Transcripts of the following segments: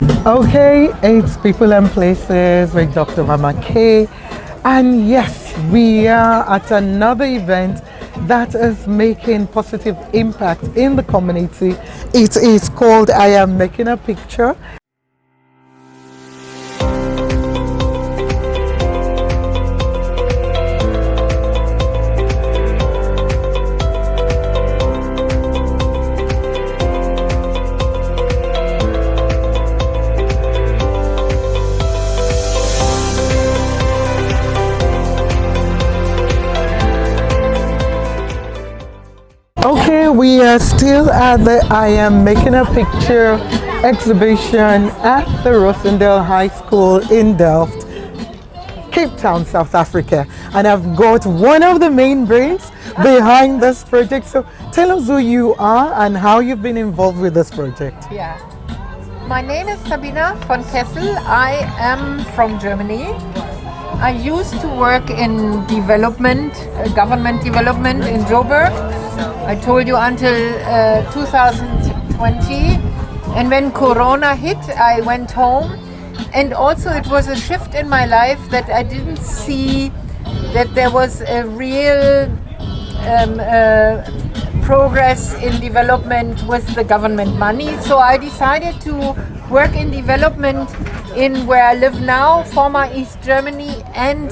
Okay, it's People and Places with Dr. Mama K. And yes, we are at another event that is making positive impact in the community. It is called I Am Making a Picture. Okay, we are still at the I Am Making a Picture exhibition at the Rosendale High School in Delft, Cape Town, South Africa. And I've got one of the main brains behind this project. So tell us who you are and how you've been involved with this project. Yeah, my name is Sabina von Kessel. I am from Germany. I used to work in development, government development in Joburg. I told you until 2020, and when Corona hit, I went home. And also it was a shift in my life that I didn't see that there was a real progress in development with the government money. So I decided to work in development in where I live now, former East Germany, and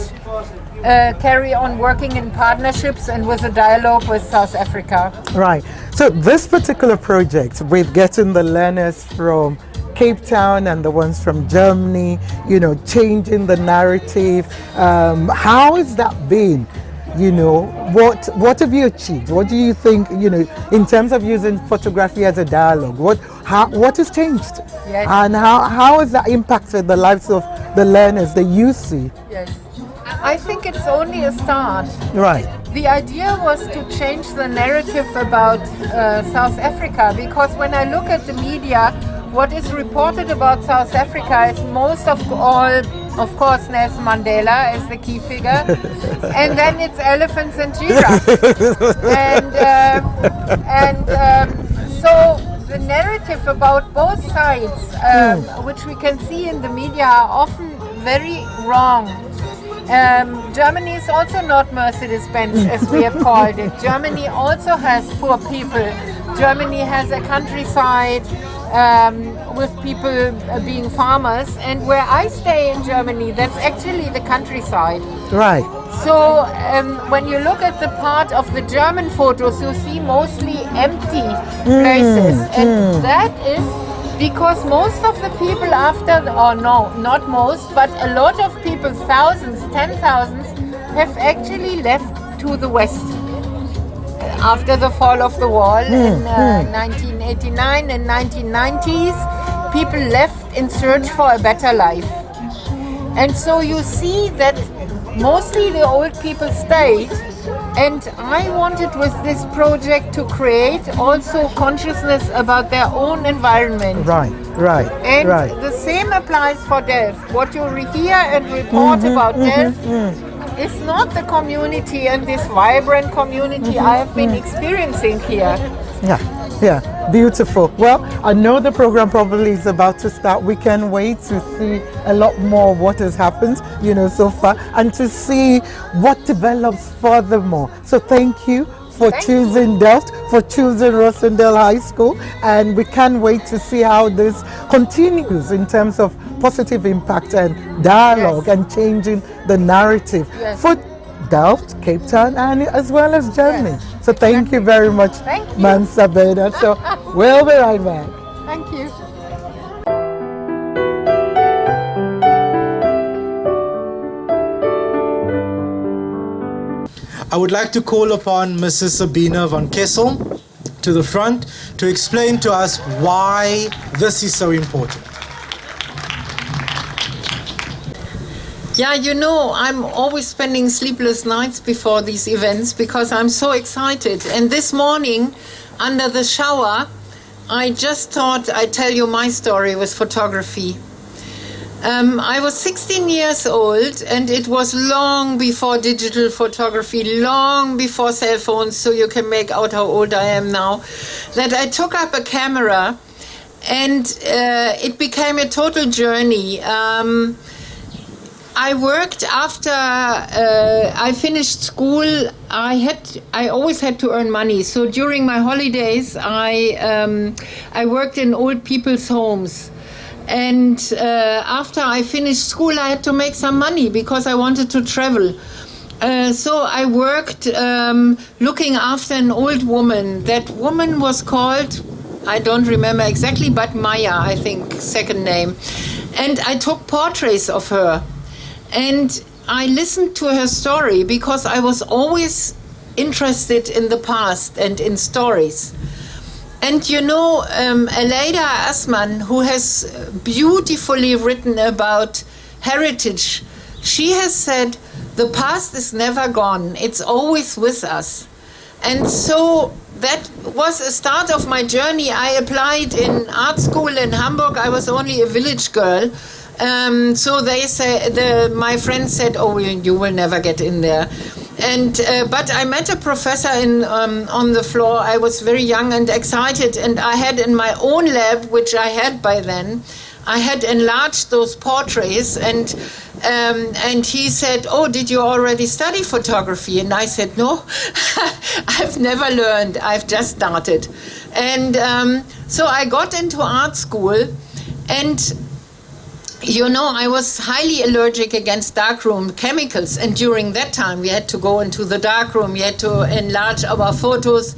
carry on working in partnerships and with a dialogue with South Africa. Right. So this particular project with getting the learners from Cape Town and the ones from Germany, changing the narrative, how has that been? What have you achieved? What do you think, in terms of using photography as a dialogue? What has changed? Yes. And how has that impacted the lives of the learners, the youth? Yes. I think it's only a start. Right. The idea was to change the narrative about South Africa, because when I look at the media, what is reported about South Africa is most of all, of course, Nelson Mandela is the key figure, and then it's elephants and giraffes. So the narrative about both sides, which we can see in the media, are often very wrong. Germany is also not Mercedes-Benz, as we have called it. Germany also has poor people. Germany has a countryside with people being farmers. And where I stay in Germany, that's actually the countryside. Right. So when you look at the part of the German photos, you see mostly empty places. And that is because most of the people not most, but a lot of people, thousands, 10,000s, have actually left to the West after the fall of the wall in 1989 and 1990s. People left in search for a better life. And so you see that mostly the old people stayed. And I wanted with this project to create also consciousness about their own environment. Right. And the same applies for Delft. What you hear and report about Delft is not the community and this vibrant community I have been experiencing here. Yeah, beautiful. Well, I know the program probably is about to start. We can wait to see a lot more of what has happened, so far, and to see what develops furthermore. So thank you for choosing Delft, for choosing Rosendale High School, and we can't wait to see how this continues in terms of positive impact and dialogue and changing the narrative for Delft, Cape Town, and as well as Germany. Yes, so thank you very much, Ma'am Sabina. So we'll be right back. Thank you. I would like to call upon Mrs. Sabina von Kessel to the front to explain to us why this is so important. Yeah, I'm always spending sleepless nights before these events because I'm so excited. And this morning, under the shower, I just thought I'd tell you my story with photography. I was 16 years old, and it was long before digital photography, long before cell phones, so you can make out how old I am now, that I took up a camera And it became a total journey. I worked after I finished school. I always had to earn money. So during my holidays, I worked in old people's homes. And after I finished school, I had to make some money because I wanted to travel. So I worked looking after an old woman. That woman was called, I don't remember exactly, but Maya, I think, second name. And I took portraits of her. And I listened to her story because I was always interested in the past and in stories. And you know, Aleida Assmann, who has beautifully written about heritage, she has said, the past is never gone, it's always with us. And so that was a start of my journey. I applied in art school in Hamburg. I was only a village girl. So they say, my friend said, "Oh, you will never get in there." And but I met a professor on the floor. I was very young and excited, and I had in my own lab, which I had by then, I had enlarged those portraits, and he said, "Oh, did you already study photography?" And I said, "No, I've never learned. I've just started." And so I got into art school, and you know, I was highly allergic against darkroom chemicals, and during that time we had to go into the darkroom, we had to enlarge our photos,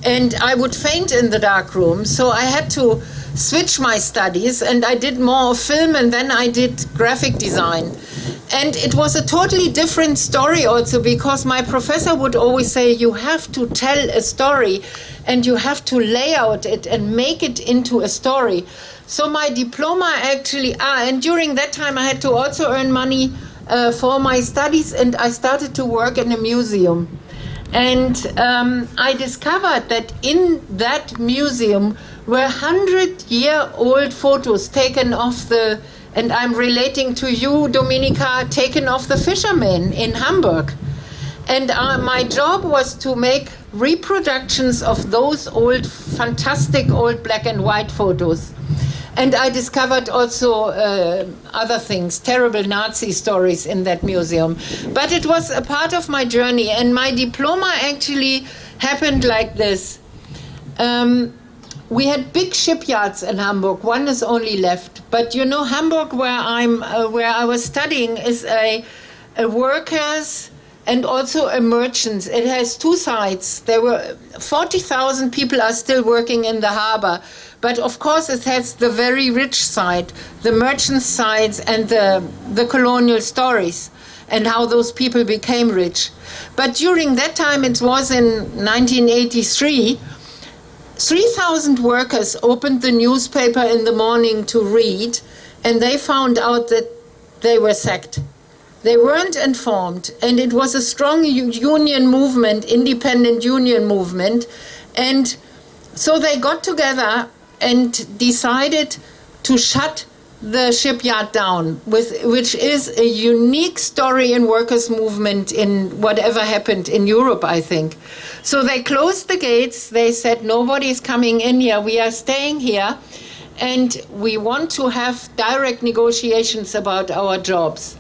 and I would faint in the darkroom. So I had to switch my studies, and I did more film, and then I did graphic design. And it was a totally different story also, because my professor would always say, you have to tell a story, and you have to lay out it and make it into a story. So my diploma actually, and during that time I had to also earn money for my studies, and I started to work in a museum. And I discovered that in that museum were 100-year-old photos taken off the, and I'm relating to you, Dominika, taken off the fishermen in Hamburg. And my job was to make reproductions of those old, fantastic old black and white photos. And I discovered also other things, terrible Nazi stories in that museum. But it was a part of my journey, and my diploma actually happened like this. We had big shipyards in Hamburg. One is only left. But you know, Hamburg, where I was studying, is a workers' and also a merchants. It has two sides. There were 40,000 people are still working in the harbor. But of course it has the very rich side, the merchant sides, and the colonial stories and how those people became rich. But during that time, it was in 1983, 3,000 workers opened the newspaper in the morning to read, and they found out that they were sacked. They weren't informed, and it was a strong union movement, independent union movement, and so they got together and decided to shut the shipyard down, which is a unique story in workers' movement in whatever happened in Europe, I think. So they closed the gates. They said, nobody's coming in here. We are staying here, and we want to have direct negotiations about our jobs.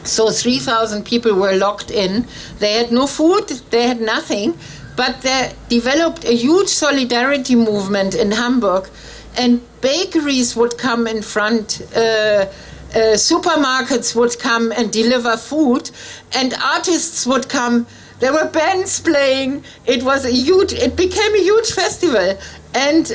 So 3,000 people were locked in. They had no food. They had nothing. But they developed a huge solidarity movement in Hamburg, and bakeries would come in front, supermarkets would come and deliver food, and artists would come. There were bands playing. It became a huge festival. And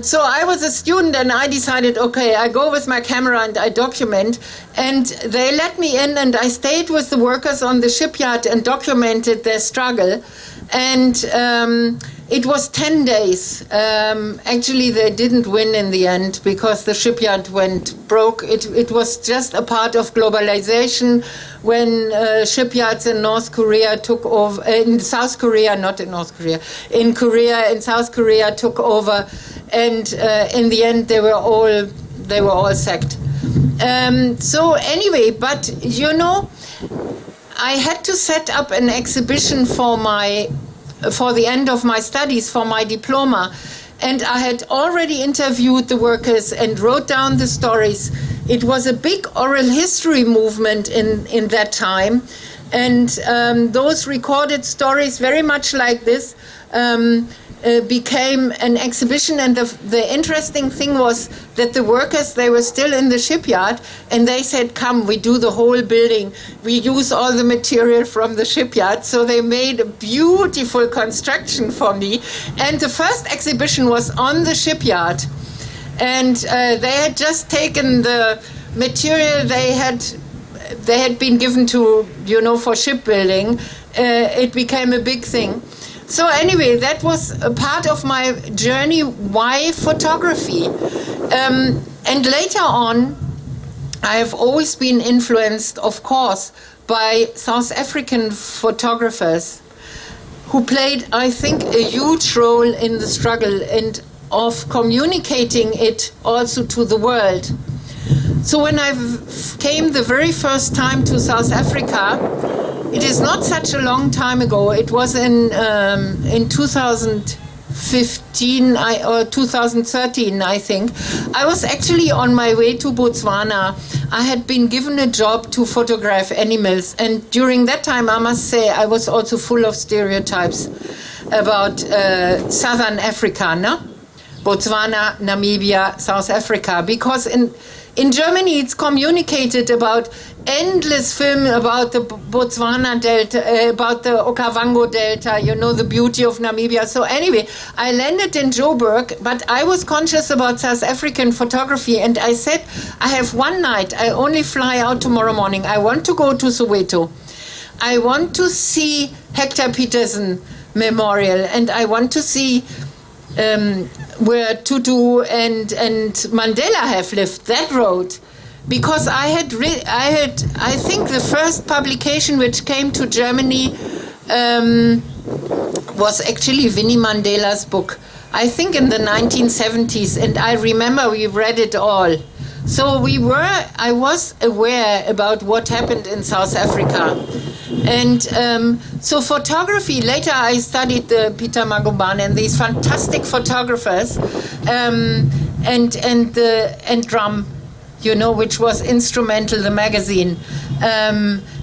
so I was a student, and I decided, okay, I go with my camera and I document. And they let me in, and I stayed with the workers on the shipyard and documented their struggle. And it was 10 days. Actually, they didn't win in the end because the shipyard went broke. It was just a part of globalization when shipyards in North Korea took over, in South Korea, not in North Korea, in South Korea took over, and in the end they were all sacked. So anyway, but you know, I had to set up an exhibition for the end of my studies, for my diploma. and I had already interviewed the workers and wrote down the stories. It was a big oral history movement in that time, and those recorded stories, very much like this, became an exhibition. And the interesting thing was that the workers, they were still in the shipyard, and they said, come, we do the whole building. We use all the material from the shipyard. So they made a beautiful construction for me. And the first exhibition was on the shipyard. And they had just taken the material they had been given to, for shipbuilding. It became a big thing. So anyway, that was a part of my journey. Why photography? And later on, I have always been influenced, of course, by South African photographers who played, I think, a huge role in the struggle and of communicating it also to the world. So when I came the very first time to South Africa, it is not such a long time ago. It was in 2015 or 2013, I think. I was actually on my way to Botswana. I had been given a job to photograph animals, and during that time, I must say, I was also full of stereotypes about Southern Africa, no? Botswana, Namibia, South Africa, because in Germany, it's communicated about endless film about the Botswana Delta, about the Okavango Delta, the beauty of Namibia. So anyway, I landed in Joburg, but I was conscious about South African photography, and I said, I have one night, I only fly out tomorrow morning. I want to go to Soweto. I want to see Hector Peterson Memorial, and I want to see where Tutu and Mandela have lived, that road. Because I think the first publication which came to Germany was actually Winnie Mandela's book, I think in the 1970s, and I remember we read it all. So I was aware about what happened in South Africa. And so photography, later I studied the Peter Magubane and these fantastic photographers, and Drum, which was instrumental, the magazine,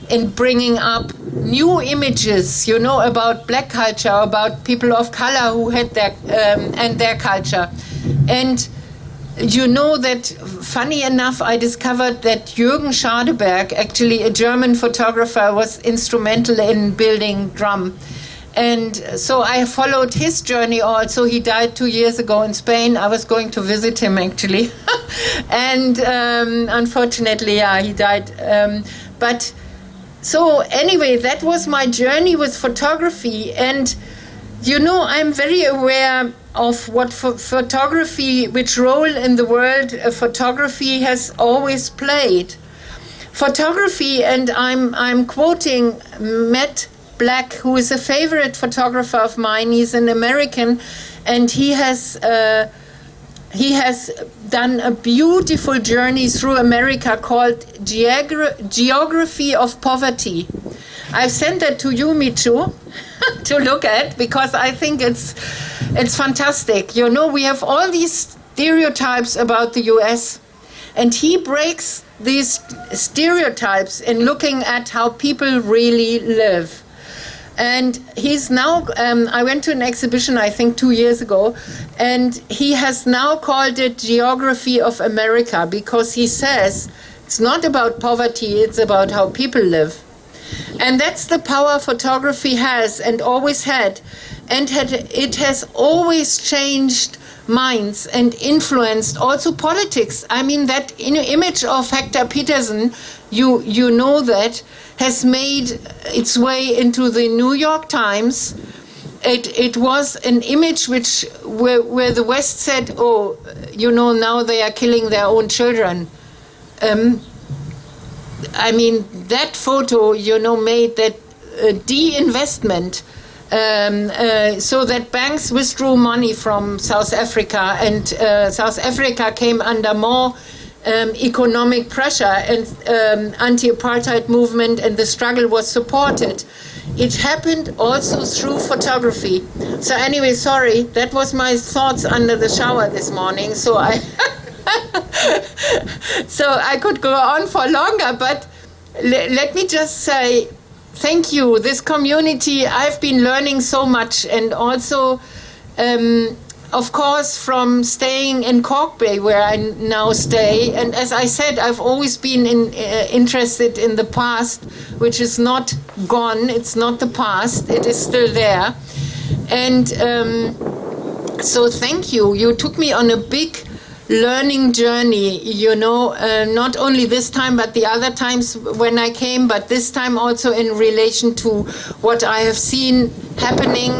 in bringing up new images, about black culture, about people of color who had their culture. And that, funny enough, I discovered that Jürgen Schadeberg, actually a German photographer, was instrumental in building Drum. And so I followed his journey also. He died 2 years ago in Spain. I was going to visit him, actually. And unfortunately, he died. But so anyway, that was my journey with photography. And, I'm very aware of what photography, which role in the world photography has always played. Photography, and I'm quoting Matt Black, who is a favorite photographer of mine. He's an American, and he has done a beautiful journey through America called Geography of Poverty. I've sent that to you, Michu, to look at, because I think it's fantastic. We have all these stereotypes about the US, and he breaks these stereotypes in looking at how people really live. And he's now, I went to an exhibition, I think 2 years ago, and he has now called it Geography of America, because he says it's not about poverty, it's about how people live. And that's the power photography has and always had. And it has always changed minds and influenced also politics. I mean, that image of Hector Peterson, you know that, has made its way into the New York Times. It was an image where the West said, oh, now they are killing their own children. I mean, that photo, made that de-investment, so that banks withdrew money from South Africa, and South Africa came under more economic pressure and anti-apartheid movement and the struggle was supported. It happened also through photography. So anyway, sorry, that was my thoughts under the shower this morning. So I so I could go on for longer, but let me just say thank you. This community, I've been learning so much, and also of course, from staying in Cork Bay, where I now stay. And as I said, I've always been interested in the past, which is not gone. It's not the past. It is still there. And so thank you. You took me on a big learning journey, you know, not only this time, but the other times when I came, but this time also in relation to what I have seen happening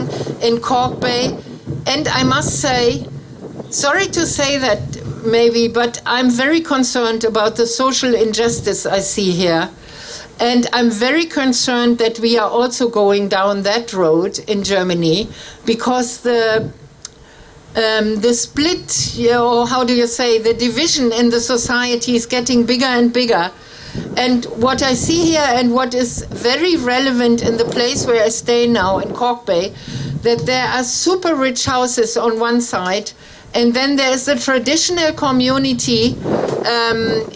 in Cork Bay. And I must say, sorry to say that maybe, but I'm very concerned about the social injustice I see here. And I'm very concerned that we are also going down that road in Germany, because the split, or how do you say, the division in the society is getting bigger and bigger. And what I see here, and what is very relevant in the place where I stay now in Cork Bay, that there are super rich houses on one side, and then there's the traditional community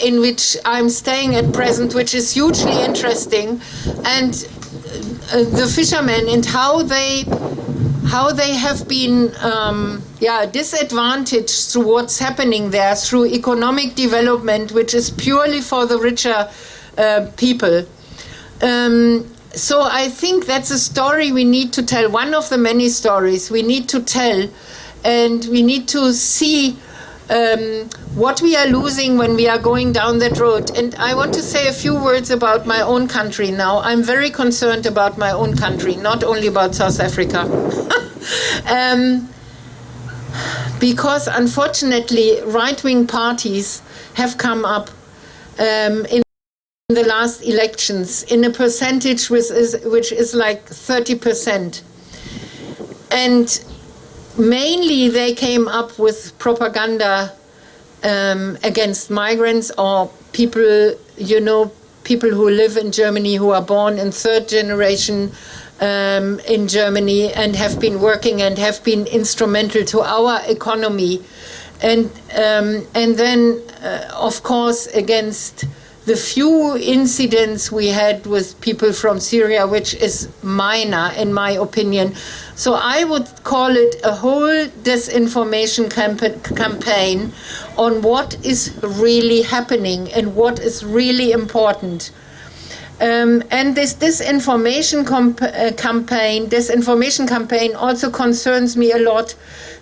in which I'm staying at present, which is hugely interesting, and the fishermen and how they have been disadvantaged through what's happening there, through economic development, which is purely for the richer people. So I think that's a story we need to tell, one of the many stories we need to tell, and we need to see what we are losing when we are going down that road. And I want to say a few words about my own country now. I'm very concerned about my own country, not only about South Africa. Because unfortunately, right-wing parties have come up in the last elections in a percentage which is like 30%. And mainly they came up with propaganda against migrants or people, you know, people who live in Germany, who are born in third generation in Germany and have been working and have been instrumental to our economy. And then, of course, against the few incidents we had with people from Syria, which is minor, in my opinion. So I would call it a whole disinformation campaign on what is really happening and what is really important. And this disinformation campaign also concerns me a lot,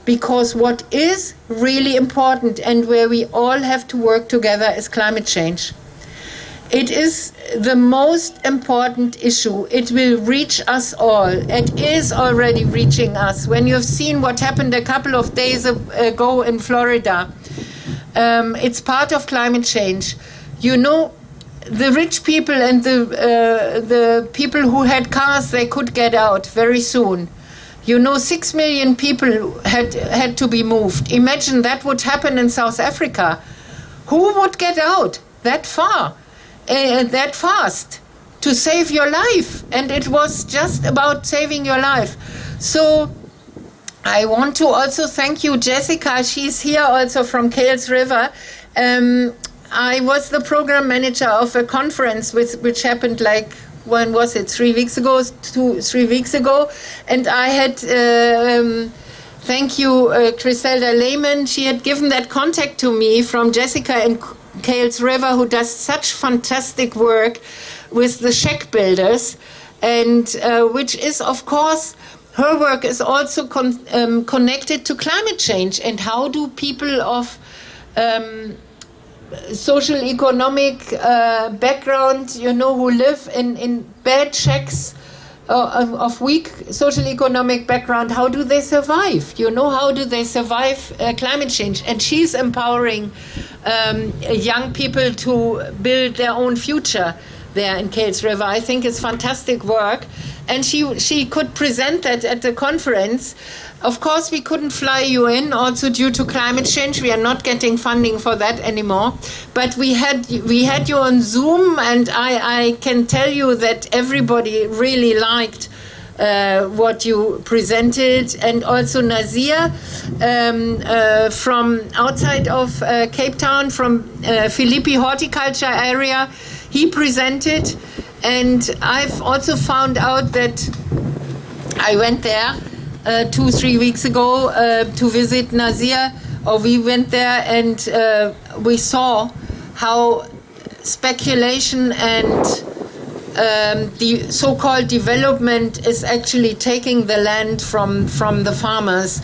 because what is really important and where we all have to work together is climate change. It is the most important issue. It will reach us all. It is already reaching us. When you've seen what happened a couple of days ago in Florida, it's part of climate change. You know, the rich people and the people who had cars, they could get out very soon. You know, 6 million people had to be moved. Imagine that would happen in South Africa. Who would get out that far? That fast to save your life, and it was just about saving your life. So I want to also thank you, Jessica. She's here also from Kales River. I was the program manager of a conference which happened like, when was it, 3 weeks ago, 3 weeks ago, and I had thank you, Griselda Lehman. She had given that contact to me from Jessica in Kales River, who does such fantastic work with the shack builders, and which is, of course, her work is also connected to climate change, and how do people of social economic background, you know, who live in bad shacks, of weak social economic background, how do they survive? You know, how do they survive climate change? And she's empowering young people to build their own future. there in Cales River. I think it's fantastic work. And she could present that at the conference. Of course, we couldn't fly you in, also due to climate change. We are not getting funding for that anymore. But we had you on Zoom, and I can tell you that everybody really liked what you presented, and also Nazir from outside of Cape Town, from Philippi horticulture area, he presented. And I've also found out that I went there 2-3 weeks ago to visit Nazir, or we went there, and we saw how speculation and the so-called development is actually taking the land from the farmers.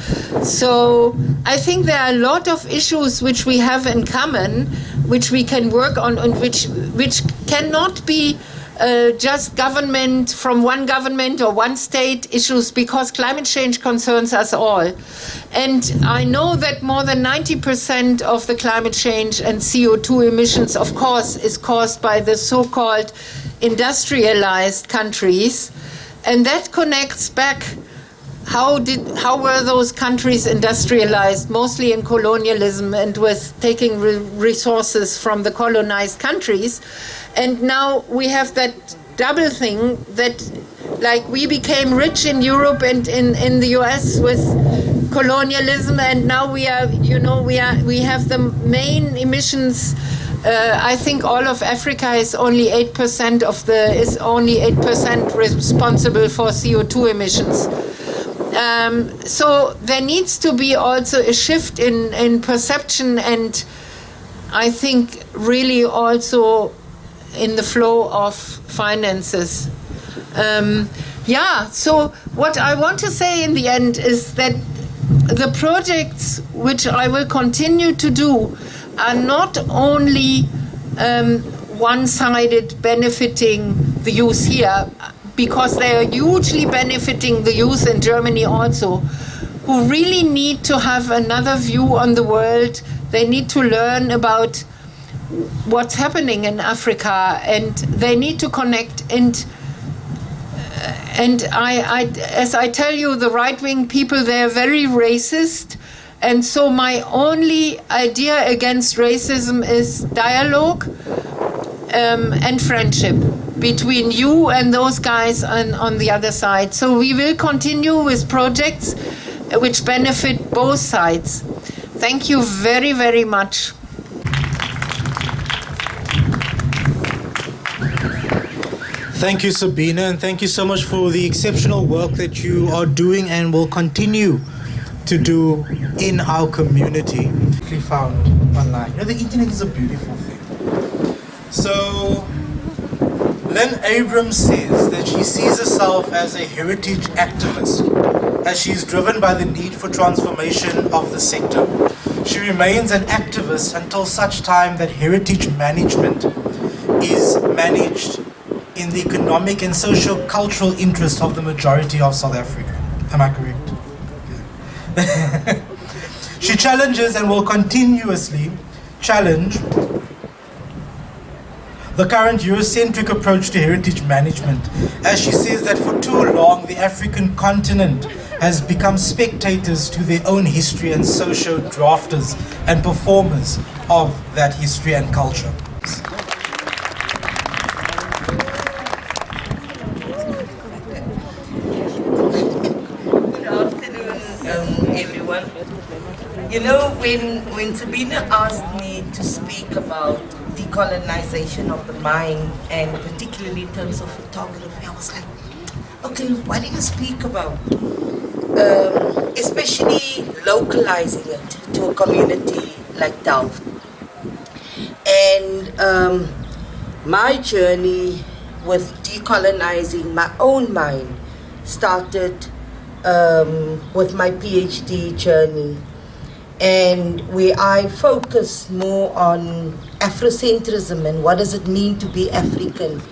So I think there are a lot of issues which we have in common, which we can work on, and which cannot be just government, from one government or one state issues, because climate change concerns us all. And I know that more than 90% of the climate change and CO2 emissions, of course, is caused by the so-called industrialized countries. And that connects back, how were those countries industrialized? Mostly in colonialism and with taking resources from the colonized countries. And now we have that double thing, that like we became rich in Europe and in the US with colonialism, and now we have the main emissions. I think all of Africa is only 8% responsible for CO2 emissions. So there needs to be also a shift in perception, and I think really also in the flow of finances. So what I want to say in the end is that the projects which I will continue to do are not only one-sided benefiting the youth here, because they are hugely benefiting the youth in Germany also, who really need to have another view on the world. They need to learn about what's happening in Africa, and they need to connect. And I as I tell you, the right-wing people, they are very racist. And so my only idea against racism is dialogue and friendship between you and those guys on the other side. So we will continue with projects which benefit both sides. Thank you very, very much. Thank you, Sabina, and thank you so much for the exceptional work that you are doing and will continue to do in our community. We found online. You know, the internet is a beautiful thing. So, Lynn Abrams says that she sees herself as a heritage activist, as she is driven by the need for transformation of the sector. She remains an activist until such time that heritage management is managed in the economic and socio-cultural interests of the majority of South Africa. Am I correct? Okay. She challenges and will continuously challenge the current Eurocentric approach to heritage management, as she says that for too long the African continent has become spectators to their own history and socio-drafters and performers of that history and culture. Everyone. You know, when Sabina asked me to speak about decolonization of the mind, and particularly in terms of photography, I was like, okay, what do you speak about? Especially localizing it to a community like Delft. And my journey with decolonizing my own mind started with my PhD journey, and where I focus more on Afrocentrism and what does it mean to be African,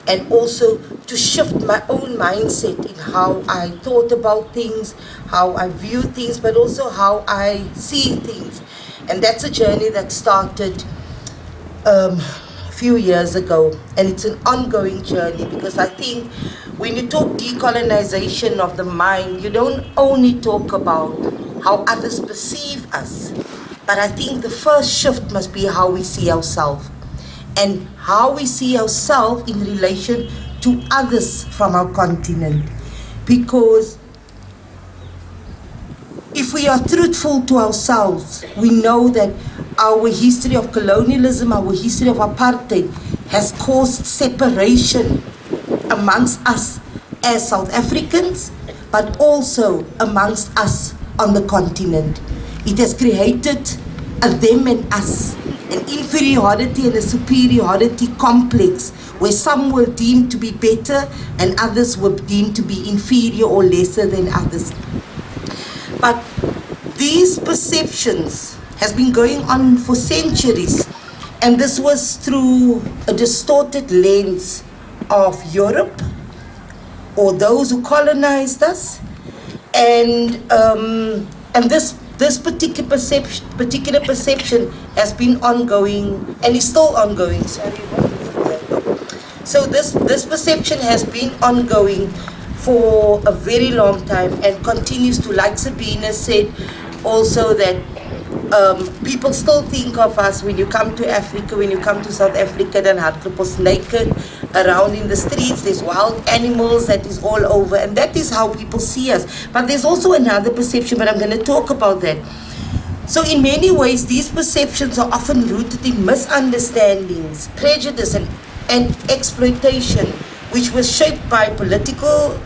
and also to shift my own mindset in how I thought about things, how I view things, but also how I see things. And that's a journey that started few years ago, and it's an ongoing journey, because I think when you talk decolonization of the mind, you don't only talk about how others perceive us, but I think the first shift must be how we see ourselves, and how we see ourselves in relation to others from our continent. Because if we are truthful to ourselves, we know that our history of colonialism, our history of apartheid has caused separation amongst us as South Africans, but also amongst us on the continent. It has created a them and us, an inferiority and a superiority complex, where some were deemed to be better and others were deemed to be inferior or lesser than others. But these perceptions has been going on for centuries, and this was through a distorted lens of Europe, or those who colonized us, and this particular perception has been ongoing and is still ongoing. So this perception has been ongoing for a very long time and continues to, like Sabina said, also that people still think of us when you come to Africa, when you come to South Africa, then hardlopers naked around in the streets, there's wild animals that is all over, and that is how people see us. But there's also another perception, but I'm going to talk about that. So in many ways, these perceptions are often rooted in misunderstandings, prejudice, and exploitation, which was shaped by political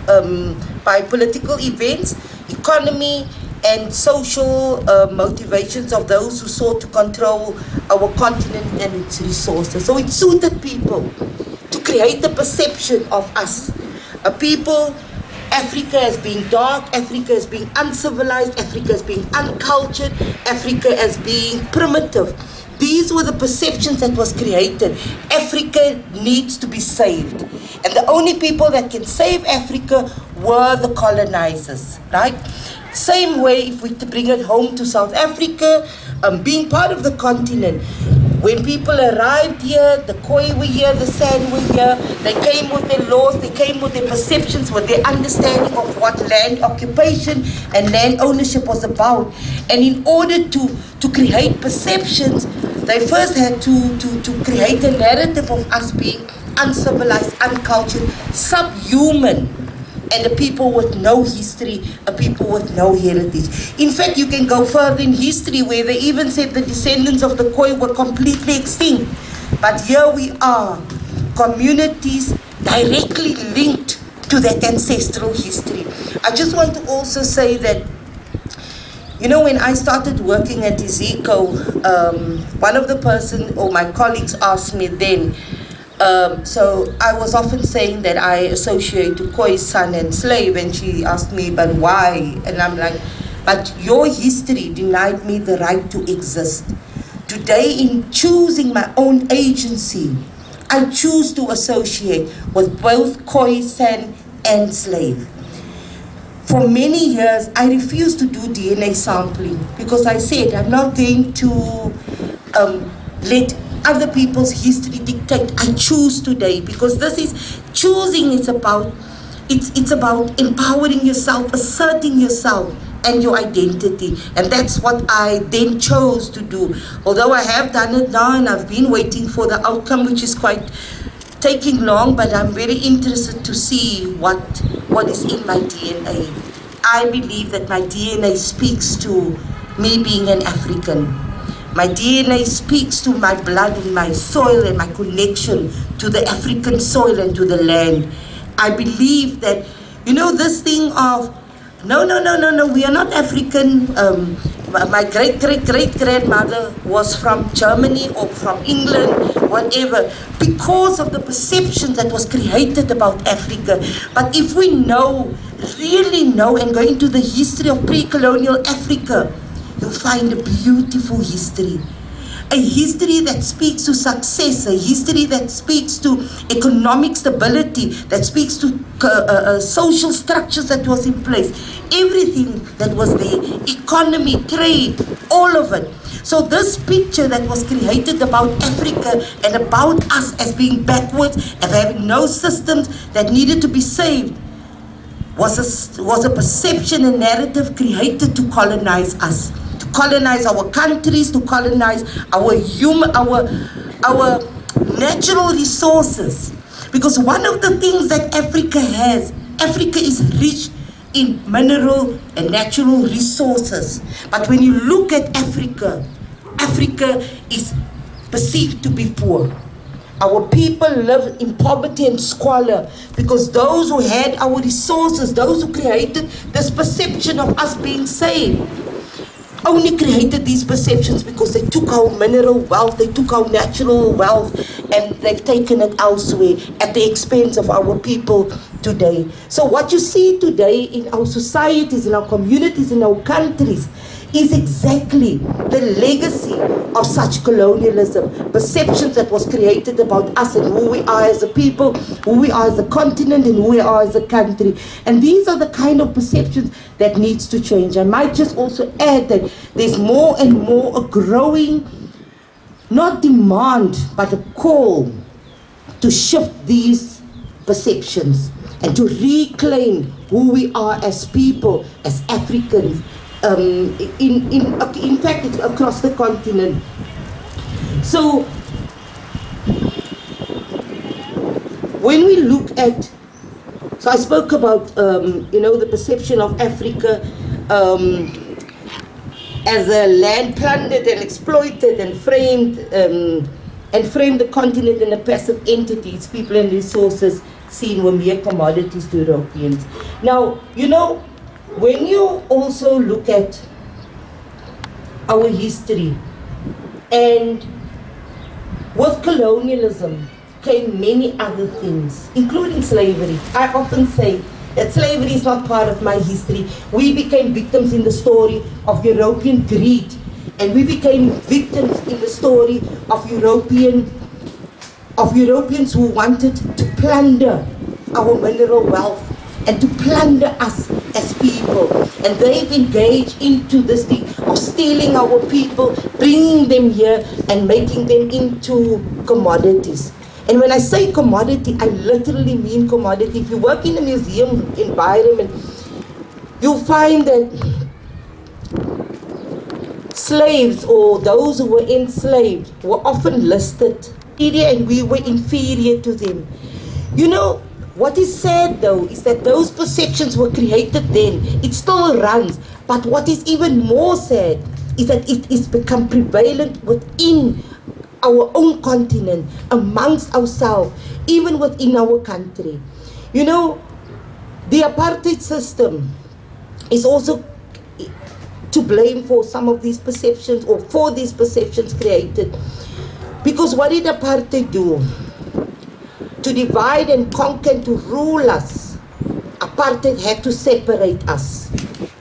events, economy, and social motivations of those who sought to control our continent and its resources. So it suited people to create the perception of us, a people, Africa as being dark, Africa as being uncivilized, Africa as being uncultured, Africa as being primitive. These were the perceptions that was created. Africa needs to be saved. And the only people that can save Africa were the colonizers, right? Same way, if we bring it home to South Africa, being part of the continent, when people arrived here, the Khoi were here, the San were here, they came with their laws, they came with their perceptions, with their understanding of what land occupation and land ownership was about. And in order to create perceptions, they first had to create a narrative of us being uncivilized, uncultured, subhuman, and a people with no history, a people with no heritage. In fact, you can go further in history where they even said the descendants of the Khoi were completely extinct. But here we are, communities directly linked to that ancestral history. I just want to also say that, you know, when I started working at Ezekiel, one of the person or my colleagues asked me then, so I was often saying that I associate to Khoi, son and slave, and she asked me, but why? And I'm like, but your history denied me the right to exist. Today, in choosing my own agency, I choose to associate with both Khoi, son and slave. For many years, I refused to do DNA sampling because I said I'm not going to let other people's history dictate. I choose today because this is choosing. It's about empowering yourself, asserting yourself and your identity, and that's what I then chose to do. Although I have done it now and I've been waiting for the outcome, which is quite taking long, but I'm very interested to see what is in my DNA. I believe that my DNA speaks to me being an African. My DNA speaks to my blood and my soil and my connection to the African soil and to the land. I believe that, you know, this thing of, no, we are not African. My great-great-great-grandmother was from Germany or from England, whatever, because of the perception that was created about Africa. But if we know, really know, and go into the history of pre-colonial Africa, you'll find a beautiful history. a history that speaks to success, a history that speaks to economic stability, that speaks to social structures that was in place, everything that was there, economy, trade, all of it. So this picture that was created about Africa and about us as being backwards, and having no systems that needed to be saved, was a perception and narrative created to colonize us, to colonize our countries, to colonize our natural resources. Because one of the things that Africa has, Africa is rich in mineral and natural resources. But when you look at Africa, Africa is perceived to be poor. Our people live in poverty and squalor because those who had our resources, those who created this perception of us being saved, only created these perceptions because they took our mineral wealth, they took our natural wealth, and they've taken it elsewhere at the expense of our people today. So what you see today in our societies, in our communities, in our countries, is exactly the legacy of such colonialism, perceptions that was created about us and who we are as a people, who we are as a continent, and who we are as a country. And these are the kind of perceptions that needs to change. I might just also add that there's more and more a growing, not demand, but a call to shift these perceptions and to reclaim who we are as people, as Africans, in fact, it's across the continent. So, when we look at, so I spoke about, the perception of Africa as a land plundered and exploited and framed the continent in a passive entity. Its people and resources seen were mere commodities to Europeans. Now, when you also look at our history, and with colonialism came many other things, including slavery. I often say that slavery is not part of my history. We became victims in the story of European greed, and we became victims in the story of Europeans who wanted to plunder our mineral wealth and to plunder us as people. And they've engaged into this thing of stealing our people, bringing them here and making them into commodities. And when I say commodity, I literally mean commodity. If you work in a museum environment, you'll find that slaves or those who were enslaved were often listed, and we were inferior to them. What is sad though is that those perceptions were created then. It still runs. But what is even more sad is that it is become prevalent within our own continent, amongst ourselves, even within our country. The apartheid system is also to blame for some of these perceptions, or for these perceptions created. Because what did apartheid do? To divide and conquer and to rule us, apartheid had to separate us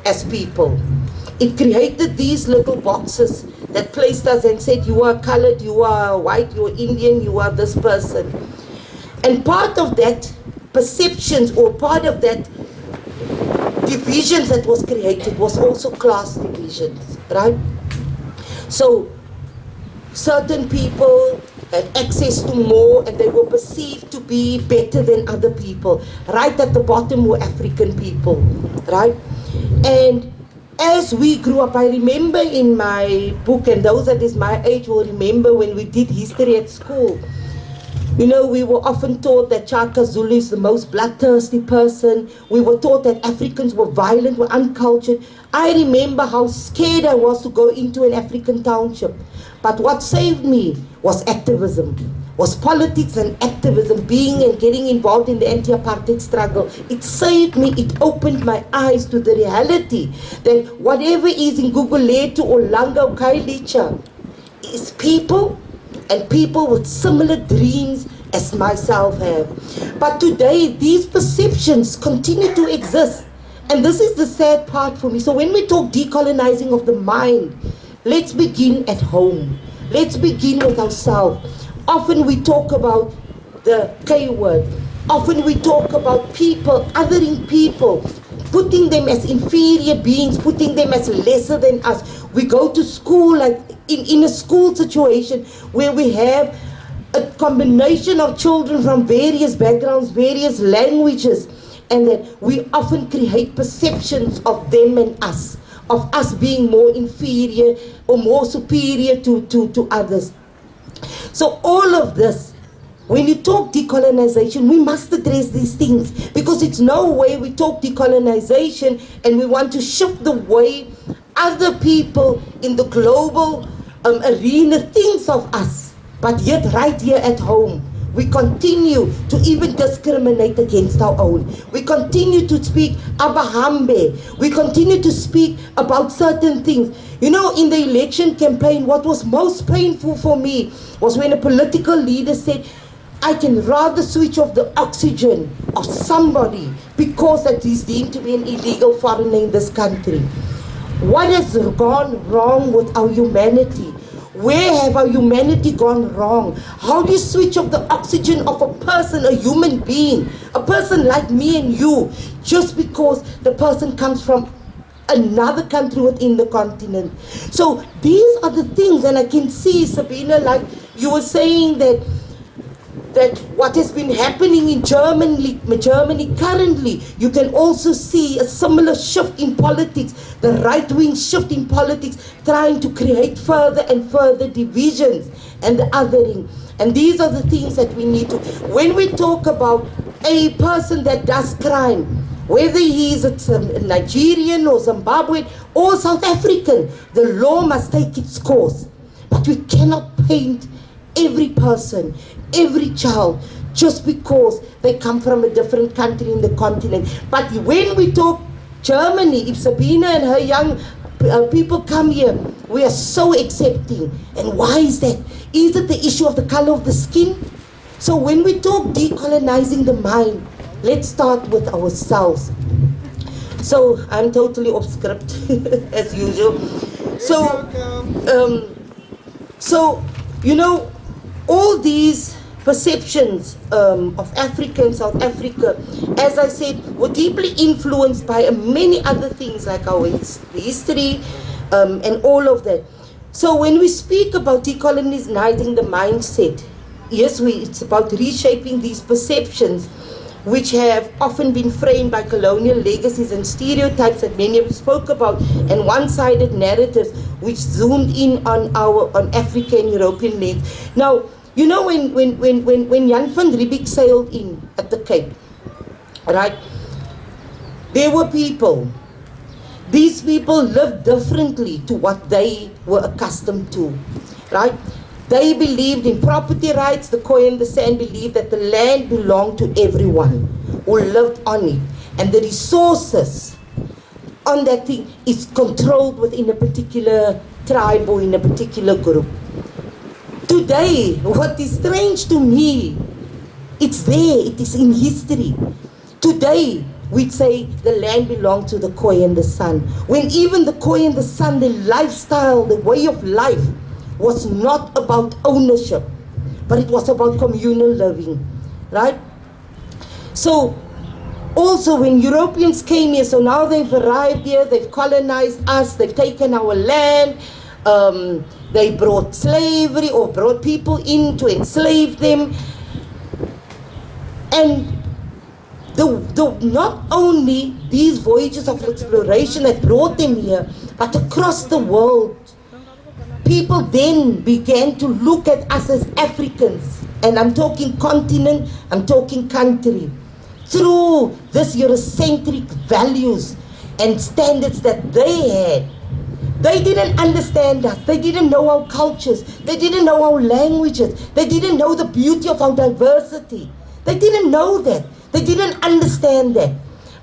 as people. It created these little boxes that placed us and said, you are colored, you are white, you are Indian, you are this person. And part of that perceptions, or part of that divisions that was created, was also class divisions, right? So certain people had access to more, and they were perceived to be better than other people. Right at the bottom were African people, right? And as we grew up, I remember in my book, and those that is my age will remember when we did history at school, we were often taught that Chaka Zulu is the most bloodthirsty person. We were taught that Africans were violent, were uncultured. I remember how scared I was to go into an African township. But what saved me was activism, was politics and activism, being and getting involved in the anti-apartheid struggle. It saved me, it opened my eyes to the reality that whatever is in Gugulethu or Langa or Kailicha is people, and people with similar dreams as myself have. But today, these perceptions continue to exist. And this is the sad part for me. So when we talk decolonizing of the mind, let's begin at home. Let's begin with ourselves. Often we talk about the K word. Often we talk about people, othering people, putting them as inferior beings, putting them as lesser than us. We go to school, like in a school situation where we have a combination of children from various backgrounds, various languages, and that we often create perceptions of them and us, of us being more inferior or more superior to others. So all of this, when you talk decolonization, we must address these things, because it's no way we talk decolonization and we want to shift the way other people in the global arena thinks of us. But yet right here at home, we continue to even discriminate against our own. We continue to speak abahambe. We continue to speak about certain things. You know, in the election campaign, what was most painful for me was when a political leader said, I can rather switch off the oxygen of somebody because that is deemed to be an illegal foreigner in this country. What has gone wrong with our humanity? Where have our humanity gone wrong? How do you switch off the oxygen of a person, a human being, a person like me and you, just because the person comes from another country within the continent? So these are the things, and I can see, Sabina, like you were saying that what has been happening in Germany currently, you can also see a similar shift in politics, the right-wing shift in politics, trying to create further and further divisions and the othering. And these are the things that we need to, when we talk about a person that does crime, whether he is a Nigerian or Zimbabwean or South African, the law must take its course. But we cannot paint every person, every child, just because they come from a different country in the continent. But when we talk Germany, if Sabina and her young people come here, we are so accepting. And why is that? Is it the issue of the color of the skin? So when we talk decolonizing the mind, let's start with ourselves. So I'm totally off script as usual. So you know, all these perceptions of Africa and South Africa, as I said, were deeply influenced by many other things like our history and all of that. So when we speak about decolonizing the mindset, yes, it's about reshaping these perceptions, which have often been framed by colonial legacies and stereotypes that many of us spoke about, and one-sided narratives which zoomed in on African and European lens. Now, you know, when Jan van Riebeeck sailed in at the Cape, right, there were people. These people lived differently to what they were accustomed to, right? They believed in property rights. The Khoi and the San believed that the land belonged to everyone who lived on it. And the resources on that thing is controlled within a particular tribe or in a particular group. Today, what is strange to me, it's there, it is in history. Today, we'd say the land belonged to the Khoi and the San. When even the Khoi and the San, the lifestyle, the way of life, was not about ownership, but it was about communal living, right? So, also when Europeans came here, so now they've arrived here, they've colonized us, they've taken our land, they brought slavery or brought people in to enslave them. And not only these voyages of exploration that brought them here, but across the world, people then began to look at us as Africans. And I'm talking continent, I'm talking country. Through this Eurocentric values and standards that they had. They didn't understand us. They didn't know our cultures. They didn't know our languages. They didn't know the beauty of our diversity. They didn't know that. They didn't understand that.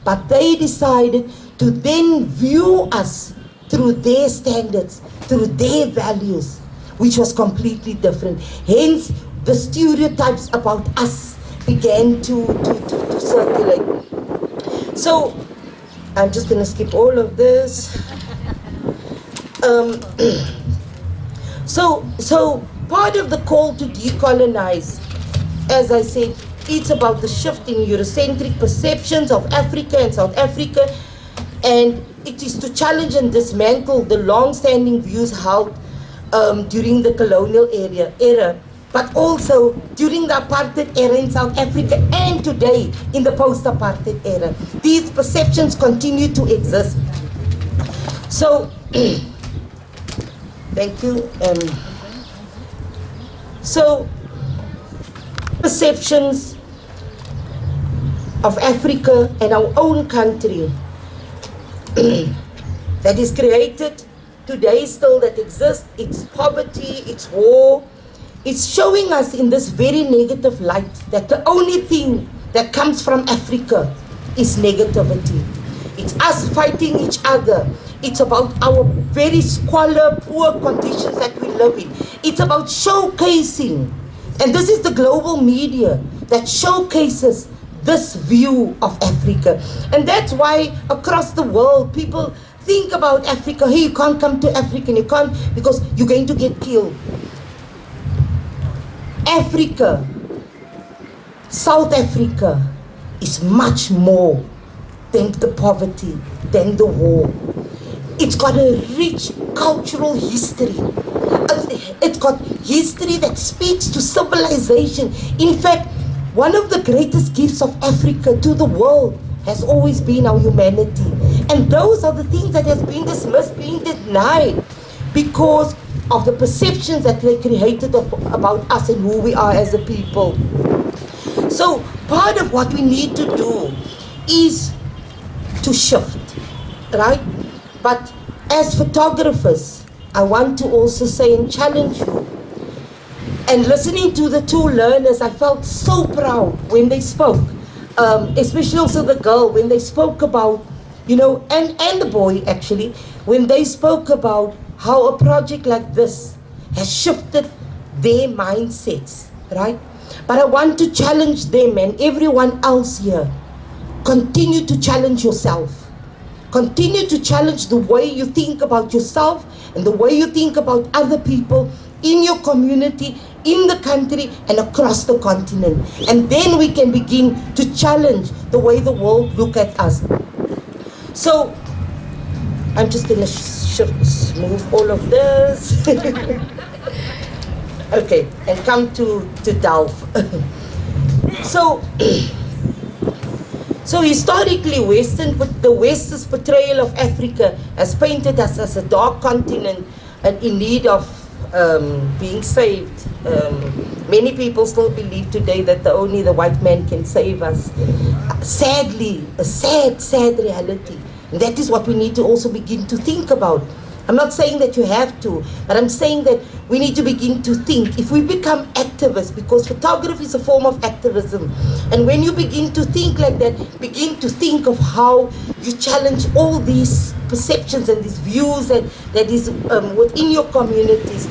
But they decided to then view us through their standards, through their values, which was completely different. Hence, the stereotypes about us began to circulate. So, I'm just going to skip all of this. So part of the call to decolonize, as I said, it's about the shift in Eurocentric perceptions of Africa and South Africa, and it is to challenge and dismantle the long-standing views held during the colonial era, but also during the apartheid era in South Africa and today in the post-apartheid era. These perceptions continue to exist. So, thank you. So, perceptions of Africa and our own country that is created today still, that exists, it's poverty, it's war. It's showing us in this very negative light that the only thing that comes from Africa is negativity. It's us fighting each other. It's about our very squalor, poor conditions that we live in. It's about showcasing, and this is the global media that showcases this view of Africa. And that's why across the world people think about Africa. Hey, you can't come to Africa, you can't, because you're going to get killed. Africa, South Africa, is much more than the poverty, than the war. It's got a rich cultural history. It's got history that speaks to civilization. In fact, one of the greatest gifts of Africa to the world has always been our humanity. And those are the things that has been dismissed, being denied, because of the perceptions that they created about us and who we are as a people. So part of what we need to do is to shift, right? But as photographers, I want to also say and challenge you. And listening to the two learners, I felt so proud when they spoke, especially also the girl, when they spoke about, you know, and the boy actually, when they spoke about how a project like this has shifted their mindsets, right? But I want to challenge them and everyone else here. Continue to challenge yourself. Continue to challenge the way you think about yourself and the way you think about other people in your community, in the country, and across the continent. And then we can begin to challenge the way the world look at us. So, I'm just going to move all of this. Okay, and come to Delft. So historically, the West's portrayal of Africa has painted us as a dark continent and in need of being saved. Many people still believe today that only the white man can save us. Sadly, a sad reality. And that is what we need to also begin to think about. I'm not saying that you have to, but I'm saying that we need to begin to think. If we become activists, because photography is a form of activism, and when you begin to think like that, begin to think of how you challenge all these perceptions and these views that is within your communities.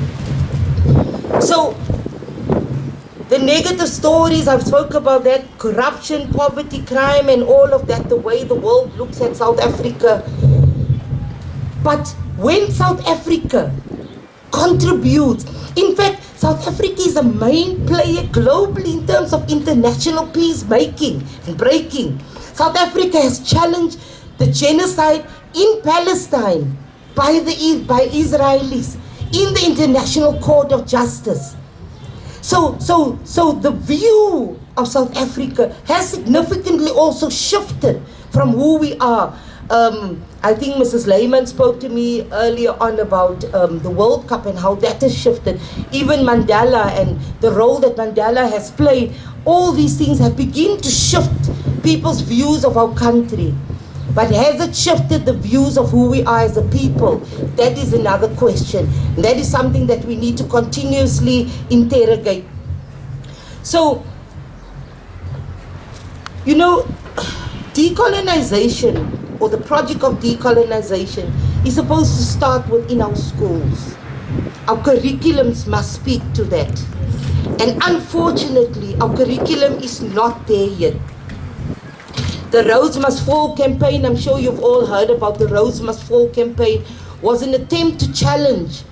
So, the negative stories, I've spoken about that, corruption, poverty, crime, and all of that, the way the world looks at South Africa. But when South Africa contributes, in fact, South Africa is a main player globally in terms of international peacemaking and breaking. South Africa has challenged the genocide in Palestine by Israelis in the International Court of Justice. So the view of South Africa has significantly also shifted from who we are. I think Mrs. Lehman spoke to me earlier on about the World Cup and how that has shifted. Even Mandela and the role that Mandela has played, all these things have begun to shift people's views of our country. But has it shifted the views of who we are as a people? That is another question. And that is something that we need to continuously interrogate. So, you know, decolonization, or the project of decolonization, is supposed to start within our schools. Our curriculums must speak to that. And unfortunately, our curriculum is not there yet. The Rhodes Must Fall campaign, I'm sure you've all heard about the Rhodes Must Fall campaign, was an attempt to challenge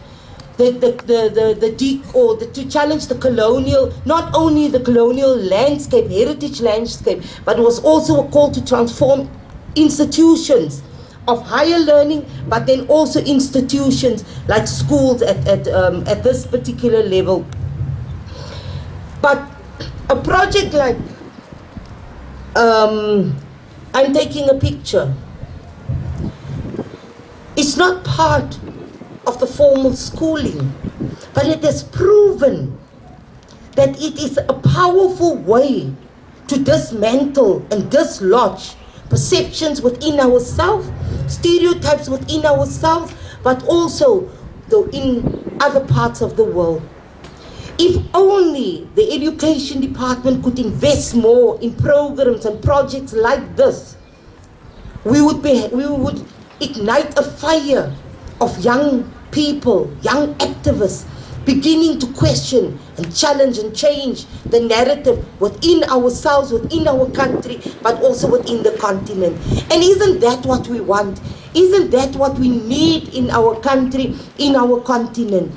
to challenge the colonial, not only the colonial landscape, heritage landscape, but it was also a call to transform institutions of higher learning, but then also institutions like schools at this particular level. But a project like I'm taking a picture, it's not part of the formal schooling, but it has proven that it is a powerful way to dismantle and dislodge perceptions within ourselves, stereotypes within ourselves, but also in other parts of the world. If only the education department could invest more in programs and projects like this, we would ignite a fire of young people, young activists, beginning to question and challenge and change the narrative within ourselves, within our country, but also within the continent. And isn't that what we want? Isn't that what we need in our country, in our continent?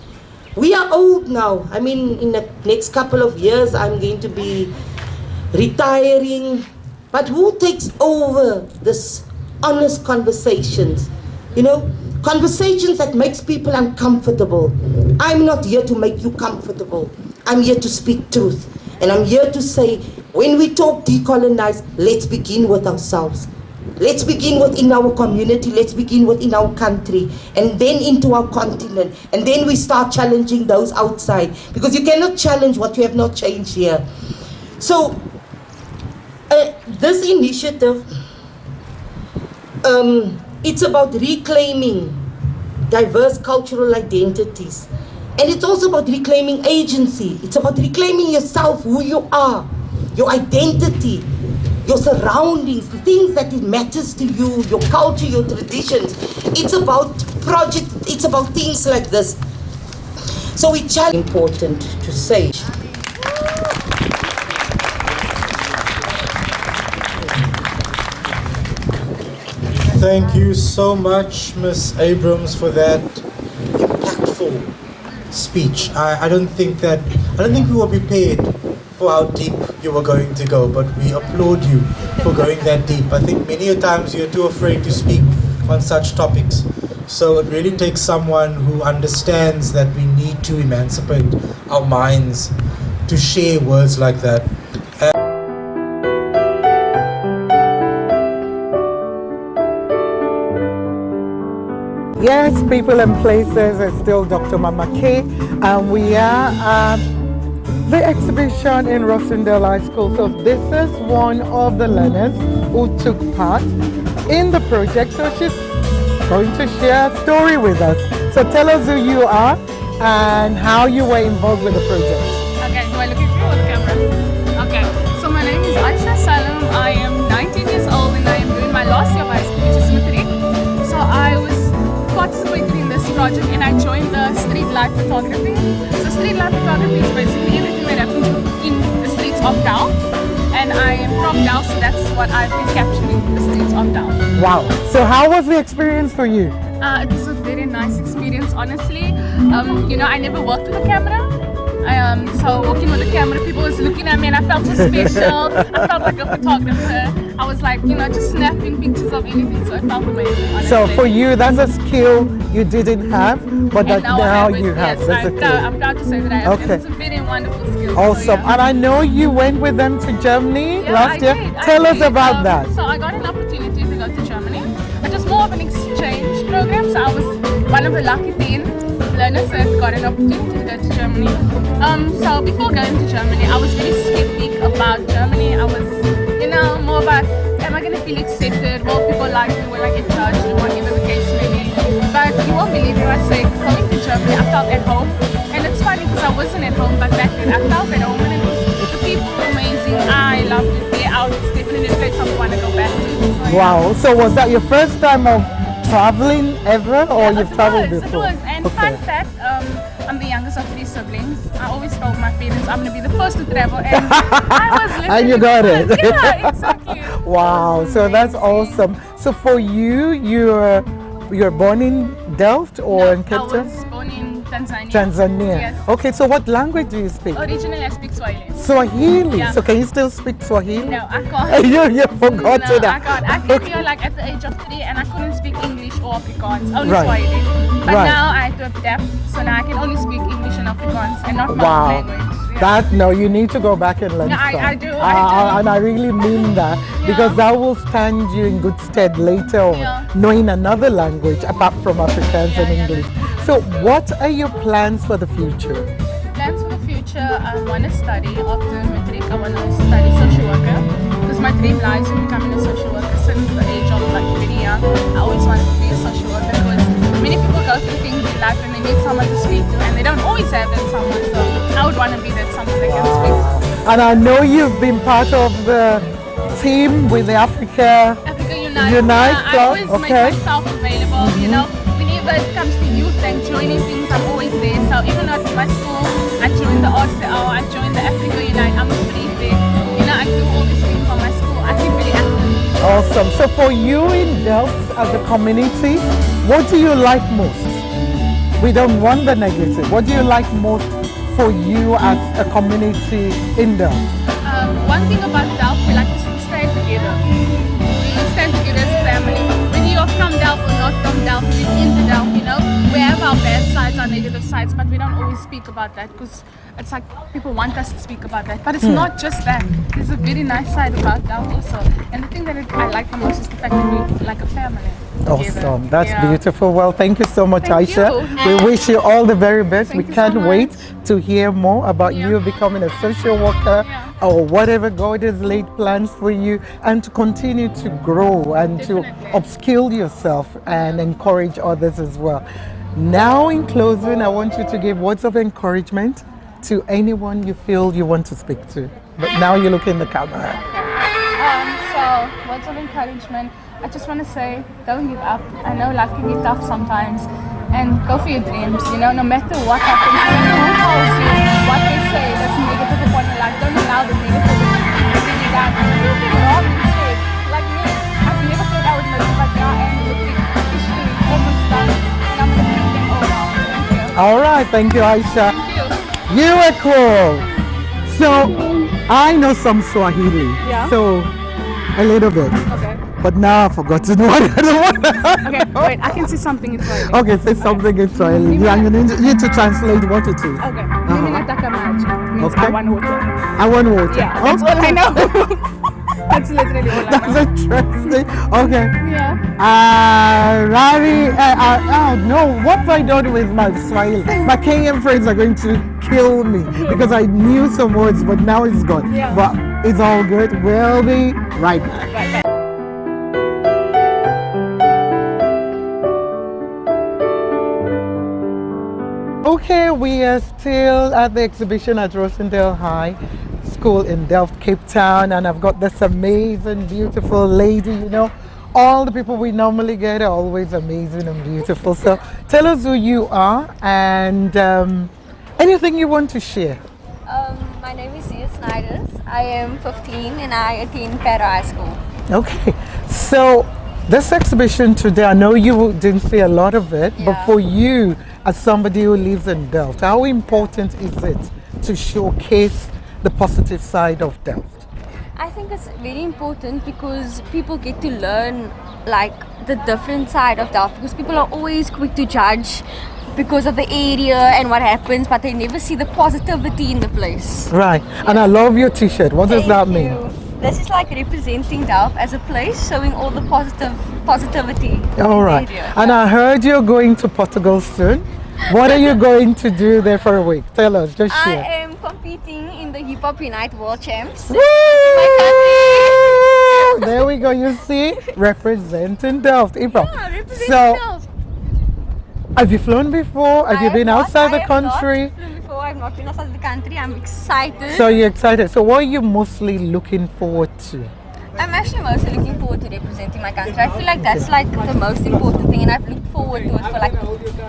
We are old now. I mean, in the next couple of years, I'm going to be retiring. But who takes over this honest conversations? You know, conversations that makes people uncomfortable. I'm not here to make you comfortable. I'm here to speak truth. And I'm here to say, when we talk decolonize, let's begin with ourselves. Let's begin within our community, let's begin within our country, and then into our continent. And then we start challenging those outside. Because you cannot challenge what you have not changed here. So, this initiative, it's about reclaiming diverse cultural identities. And it's also about reclaiming agency. It's about reclaiming yourself, who you are, your identity, your surroundings, the things that it matters to you, your culture, your traditions. It's about projects, it's about things like this. So it's important to say. Thank you so much, Ms. Abrams, for that impactful speech. I don't think we were prepared for how deep you were going to go, but we applaud you for going that deep. I think many a times you're too afraid to speak on such topics. So it really takes someone who understands that we need to emancipate our minds to share words like that. Yes, people and places is still Dr. Mama K, and we are at the exhibition in Rossendale High School. So this is one of the learners who took part in the project. So she's going to share a story with us. So tell us who you are and how you were involved with the project. Okay, do I look at you or the camera? Okay, so my name is Aisha Salam. I am 19 years old and I am doing my last year of high school, which is Matric. So I was participating in this project and I joined the street light photography. So street light photography is basically everything that happens in the streets of town. And I am from Down, so that's what I've been capturing, the streets of Down. Wow. So how was the experience for you? It was a very nice experience, honestly. You know, I never worked with a camera. So walking with the camera, people was looking at me and I felt so special. I felt like a photographer. I was like, you know, just snapping pictures of anything, so it felt amazing, honestly. So for you, that's a skill you didn't have, but that now you have. Yes, that's I'm proud to say that I have. Okay. It's a very wonderful skill. Awesome. So, yeah. And I know you went with them to Germany last year. I Tell us did. about that. So I got an opportunity to go to Germany. It was more of an exchange program, so I was one of the lucky 10 learners that got an opportunity to go to Germany. So before going to Germany, I was very skeptic about Germany. I was, you know, more about, am I going to feel accepted? Will people like me? Will I get judged? Or whatever the case may be. But you won't believe me when I say, coming to Germany, I felt at home. And it's funny because I wasn't at home, but back then I felt at home. And it was, the people were amazing. I loved it there. It's definitely a place I want to go back to. So, yeah. Wow. So was that your first time of traveling ever, or you've traveled before? It was. And fun fact, I'm the youngest of 3 siblings. I always told my parents I'm going to be the first to travel, and I was literally And you got it. Yeah, exactly. Wow. So that's awesome. So for you, you're born in Delft or in Cape Town? I was born in Tanzania. Tanzania. Yes. Okay, so what language do you speak? Originally, I speak Swahili. Swahili. Yeah. So can you still speak Swahili? No, I can't. You forgot No, that. I can't. I came here like at the age of 3 and I couldn't speak English or Afrikaans, only Right. Swahili. But Right. now I had to adapt, so now I can only speak English and Afrikaans and not my own Wow. language. Yeah. No, you need to go back and learn No, some. I do. And I really mean that because that will stand you in good stead later on, Yeah. knowing another language apart from Afrikaans and English. So, what are your plans for the future? Plans for the future, I want to study after matric. I want to study social worker because my dream lies in becoming a social worker since the age of like really young. I always wanted to be a social worker because many people go through things in life and they need someone to speak to and they don't always have that someone. So I would want to be that someone they can speak to. And I know you've been part of the team with the Africa Africa Unite Yeah, I Club, always okay. make myself available, you know. Whenever it comes to youth and joining things, I'm always there. So even at my school, I joined the RCL, I joined the Africa Unite, I'm a prefect. You know, I do all these things for my school. I keep really active. Awesome. So for you in Delft as a community, what do you like most? We don't want the negative. What do you like most for you as a community in Delft? One thing about Delft, we like to stand together. We stand together as a family. When you're from Delft or not from Delft, we're into Delft, you know. We have our bad sides, our negative sides, but we don't always speak about that because it's like people want us to speak about that. But it's not just that. There's a very nice side about Delft also. And the thing that I like the most is the fact that we're like a family. together. Awesome. That's Yeah. beautiful. Well, thank you so much, Thank Aisha. you. We wish you all the very best. Thank we you can't so wait much. to hear more about Yeah. you becoming a social worker Yeah. or whatever God has laid plans for you, and to continue to grow and to Definitely. upskill yourself and encourage others as well. Now, in closing, I want you to give words of encouragement to anyone you feel you want to speak to. But now you look in the camera. So, words of encouragement. I just want to say, don't give up. I know life can be tough sometimes, and go for your dreams. You know, no matter what happens, no matter who calls you, what they say that's negative upon your life, don't allow the negativity to bring you down. You get wrong instead. Like me, I've never thought I would make it, but now I am looking officially almost done, and I'm gonna prove them all wrong. Thank you. All right, thank you, Aisha. Thank you. You are cool. So, I know some Swahili. Yeah. So, a little bit. Okay. But now I forgot to know what I don't want. Okay. Wait, I can see something in Swahili. Okay, say something in Swahili. Yeah, I'm gonna need you to translate what it is. Okay. Mimi nataka maji means Okay. I want water. I want water. Yeah, that's all I know. That's literally all I know. That's interesting. Okay. Yeah. Oh no, what have I done with my Swahili? My Kenyan friends are going to kill me because I knew some words, but now it's gone. Yeah. But it's all good. We'll be right back. Right, right. Okay, we are still at the exhibition at Rosendale High School in Delft, Cape Town, and I've got this amazing, beautiful lady. You know, all the people we normally get are always amazing and beautiful. So tell us who you are and anything you want to share. My name is Sia Snyders. I am 15 and I attend Para High School. Okay, so this exhibition today, I know you didn't see a lot of it, but Yeah. for you, as somebody who lives in Delft, how important is it to showcase the positive side of Delft? I think it's very important because people get to learn like the different side of Delft, because people are always quick to judge because of the area and what happens, but they never see the positivity in the place. Right, and I love your t-shirt. What does that Thank mean? you. This is like representing Delft as a place, showing all the positivity. All in right, the area. and I heard you're going to Portugal soon. What are you going to do there for a week? Tell us, just I share. am competing in the Hip Hop Unite World Champs. Woo! There we go, you see, representing Delft. Ibra. Yeah, representing So, Delft. have you flown before? Have you been outside the country? Before I've not been outside the country. I'm excited. So you're excited. So what are you mostly looking forward to? I'm actually mostly looking forward to representing my country. I feel like that's like the most important thing, and I've looked forward to it for like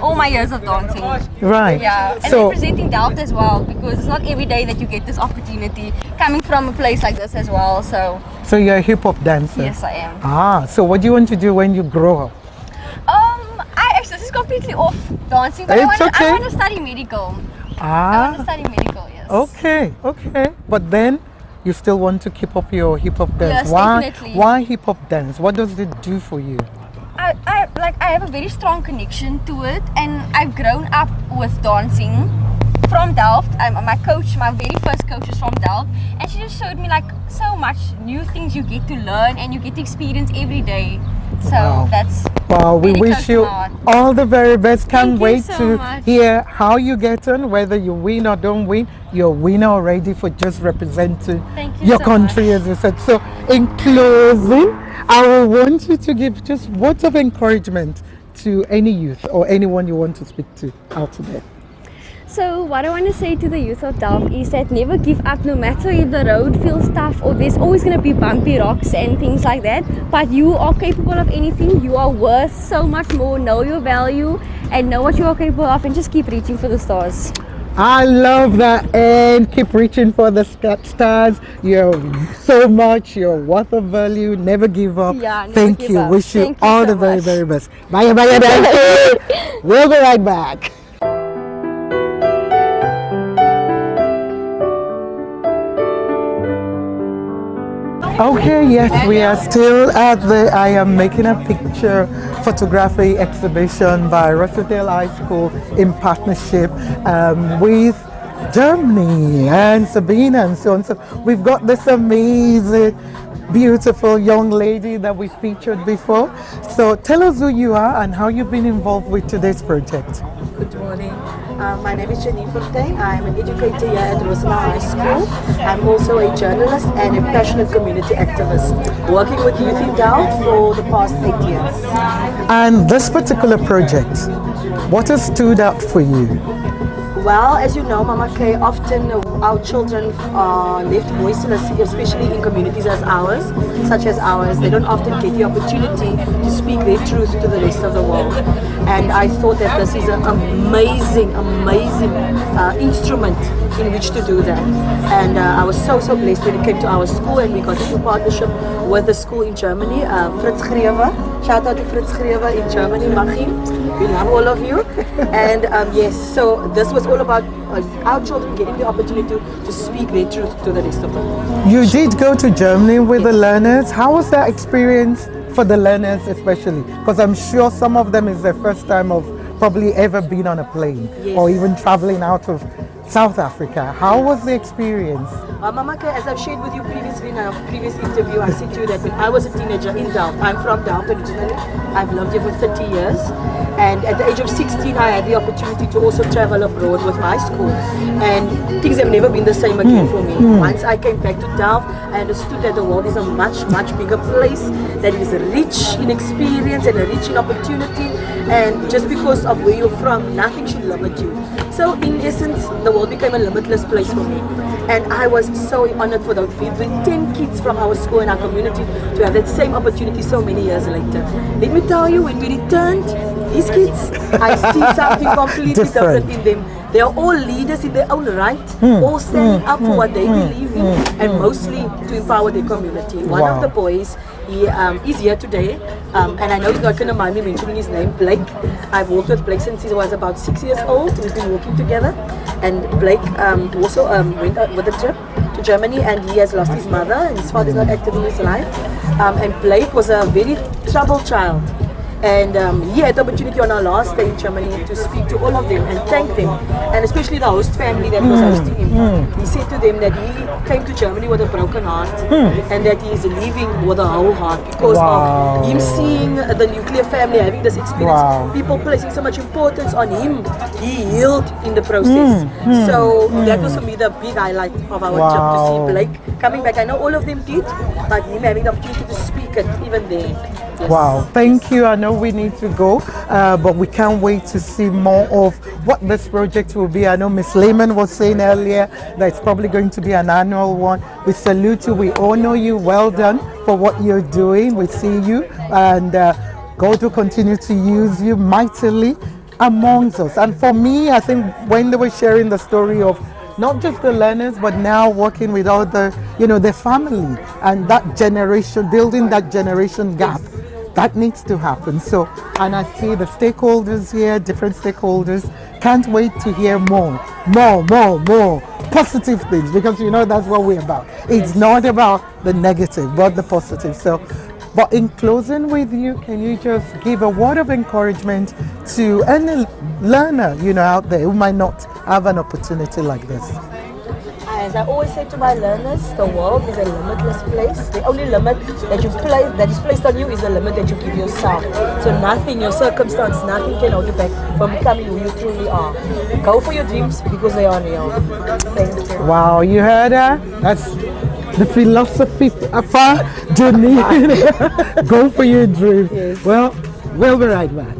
all my years of dancing. Right. Yeah, and So representing Delft as well, because it's not every day that you get this opportunity coming from a place like this as well. So you're a hip hop dancer. yes, I am. Ah, so what do you want to do when you grow up? I actually, this is completely off dancing, but It's okay. I want to study medical. I want to study medical, yes. Okay. But then you still want to keep up your hip hop dance. Yes, Why? definitely. Why hip hop dance? What does it do for you? I have a very strong connection to it, and I've grown up with dancing from Delft. My coach, my very first coach is from Delft, and she just showed me like so much new things you get to learn and you get to experience every day. So that's We very wish close to you my heart. all the very best. Can't Thank you wait so to much. hear how you get on, whether you win or don't win. You're a winner already for just representing Thank you your so country, as you said. So, in closing, I will want you to give just words of encouragement to any youth or anyone you want to speak to out there. So what I want to say to the youth of Delft is that never give up, no matter if the road feels tough or there's always going to be bumpy rocks and things like that. But you are capable of anything. You are worth so much more. Know your value and know what you are capable of, and just keep reaching for the stars. I love that, and keep reaching for the stars. You're so much, you're worth of value. Never give up. Yeah, never Thank give you. up. Wish you Thank you all so the very, much. very best. Bye, bye, bye. We'll be right back. Okay, yes, we are still at the I Am Making a Picture photography exhibition by Rosedale High School in partnership with Germany and Sabina and so on. So we've got this amazing, beautiful young lady that we featured before. So tell us who you are and how you've been involved with today's project. Good morning. My name is Jenny Fontaine. I'm an educator here at Rosedale High School. I'm also a journalist and a passionate community activist, working with youth in Delft for the past 8 years. And this particular project, what has stood out for you? Well, as you know, Mama K, often our children are left voiceless, especially in communities as ours, such as ours. They don't often get the opportunity to speak their truth to the rest of the world. And I thought that this is an amazing instrument in which to do that. And I was so blessed when it came to our school, and we got into partnership with the school in Germany, Fritz Greve. Shout out to Fritz Greve in Germany, Machim. We love all of you. And yes, so this was all about our children getting the opportunity to speak their truth to the rest of the world. You did go to Germany with the learners. How was that experience for the learners especially? Because I'm sure some of them is their first time of probably ever been on a plane or even traveling out of South Africa. How was the experience? Mama K, as I've shared with you previously in our previous interview, I said to you that when I was a teenager in Delft, I'm from Delft originally, I've lived here for 30 years, and at the age of 16 I had the opportunity to also travel abroad with my school, and things have never been the same again for me. Once I came back to Delft, I understood that the world is a much bigger place, that it is rich in experience and rich in opportunity, and just because of where you're from, nothing should limit you. So in essence, the world became a limitless place for me. And I was so honored for the 10 kids from our school and our community to have that same opportunity so many years later. Let me tell you, when we returned, these kids, I see something completely different in them. They are all leaders in their own right, all standing up for what they believe in, and mostly to empower their community. One of the boys, he is here today, and I know he's not going to mind me mentioning his name, Blake. I've worked with Blake since he was about 6 years old. We've been working together, and Blake also went with a trip to Germany, and he has lost his mother, and his father is not active in his life. And Blake was a very troubled child. And he had the opportunity on our last day in Germany to speak to all of them and thank them, and especially the host family that was hosting him. He said to them that he came to Germany with a broken heart and that he is leaving with a whole heart because of him seeing the nuclear family having this experience, people placing so much importance on him. He healed in the process. So that was for me the big highlight of our trip, to see Blake coming back. I know all of them did, but him having the opportunity to speak it even there. Yes. Wow, thank you. I know we need to go, but we can't wait to see more of what this project will be. I know Miss Lehman was saying earlier that it's probably going to be an annual one. We salute you, we honor you. Well done for what you're doing. We see you, and God will continue to use you mightily amongst us. And for me, I think when they were sharing the story of not just the learners, but now working with all the, their family and that generation, building that generation gap. that needs to happen. So, and I see the stakeholders here, different stakeholders, can't wait to hear more positive things, because that's what we're about. It's not about the negative, but the positive. So, but in closing with you, can you just give a word of encouragement to any learner, out there who might not have an opportunity like this? As I always say to my learners, the world is a limitless place. The only limit that is placed on you is the limit that you give yourself. So nothing, your circumstance, nothing can hold you back from becoming who you truly are. Go for your dreams because they are real. Thank you. Wow, you heard her? That's the philosophy of our journey. Go for your dreams. Yes. Well, we'll be right back.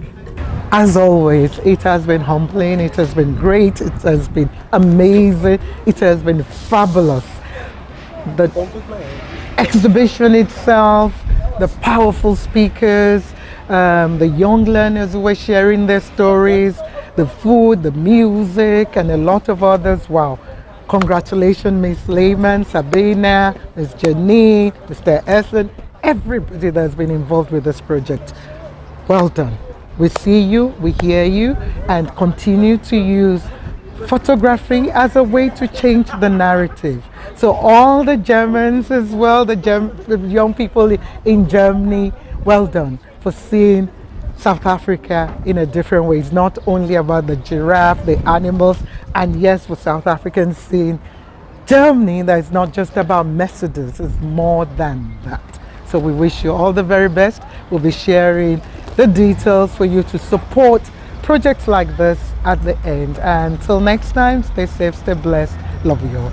As always, it has been humbling, it has been great, it has been amazing, it has been fabulous. The exhibition itself, the powerful speakers, the young learners who were sharing their stories, the food, the music, and a lot of others. Wow. Congratulations, Miss Lehman, Sabina, Miss Janine, Mr. Essen, everybody that's been involved with this project. Well done. We see you, we hear you, and continue to use photography as a way to change the narrative. So all the Germans as well, the young people in Germany, well done for seeing South Africa in a different way. It's not only about the giraffe, the animals, and yes, for South Africans seeing Germany, that is not just about Mercedes, it's more than that. So we wish you all the very best. We'll be sharing the details for you to support projects like this at the end. And until next time, stay safe, stay blessed. Love you all.